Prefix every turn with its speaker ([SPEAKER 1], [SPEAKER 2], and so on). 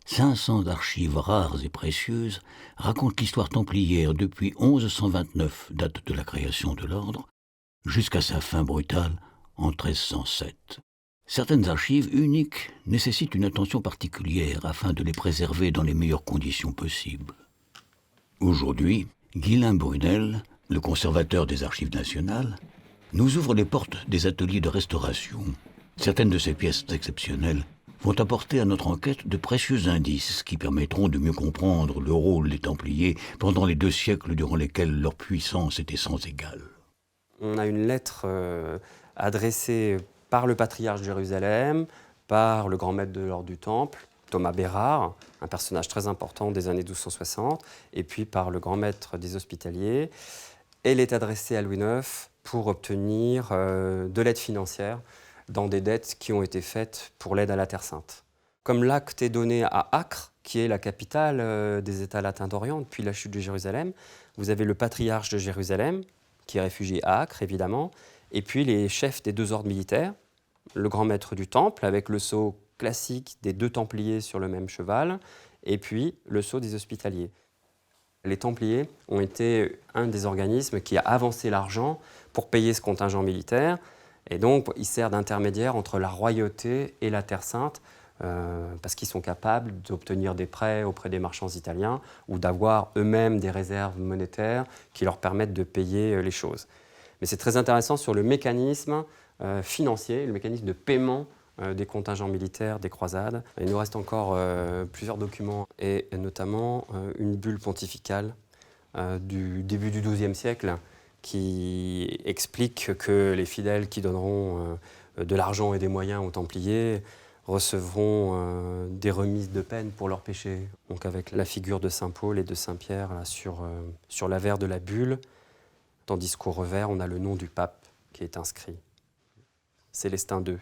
[SPEAKER 1] 500 archives rares et précieuses racontent l'histoire templière depuis 1129, date de la création de l'ordre, jusqu'à sa fin brutale en 1307. Certaines archives uniques nécessitent une attention particulière afin de les préserver dans les meilleures conditions possibles. Aujourd'hui, Guylain Brunel, le conservateur des archives nationales, nous ouvre les portes des ateliers de restauration. Certaines de ces pièces exceptionnelles vont apporter à notre enquête de précieux indices qui permettront de mieux comprendre le rôle des Templiers pendant les 2 siècles durant lesquels leur puissance était sans égale.
[SPEAKER 2] On a une lettre adressée par le patriarche de Jérusalem, par le grand maître de l'ordre du Temple, Thomas Bérard, un personnage très important des années 1260, et puis par le grand maître des Hospitaliers. Elle est adressée à Louis IX pour obtenir de l'aide financière dans des dettes qui ont été faites pour l'aide à la Terre Sainte. Comme l'acte est donné à Acre, qui est la capitale des États latins d'Orient depuis la chute de Jérusalem, vous avez le patriarche de Jérusalem, qui est réfugié à Acre, évidemment, et puis les chefs des 2 ordres militaires, le grand maître du Temple, avec le sceau classique des 2 Templiers sur le même cheval, et puis le sceau des Hospitaliers. Les Templiers ont été un des organismes qui a avancé l'argent pour payer ce contingent militaire, et donc il sert d'intermédiaire entre la royauté et la Terre Sainte, parce qu'ils sont capables d'obtenir des prêts auprès des marchands italiens ou d'avoir eux-mêmes des réserves monétaires qui leur permettent de payer les choses. Mais c'est très intéressant sur le mécanisme financier, le mécanisme de paiement des contingents militaires, des croisades. Il nous reste encore plusieurs documents, et notamment une bulle pontificale du début du XIIe siècle qui explique que les fidèles qui donneront de l'argent et des moyens aux Templiers recevront des remises de peine pour leurs péchés. Donc avec la figure de Saint Paul et de Saint Pierre là, sur l'avers de la bulle, tandis qu'au revers, on a le nom du pape qui est inscrit. Célestin II.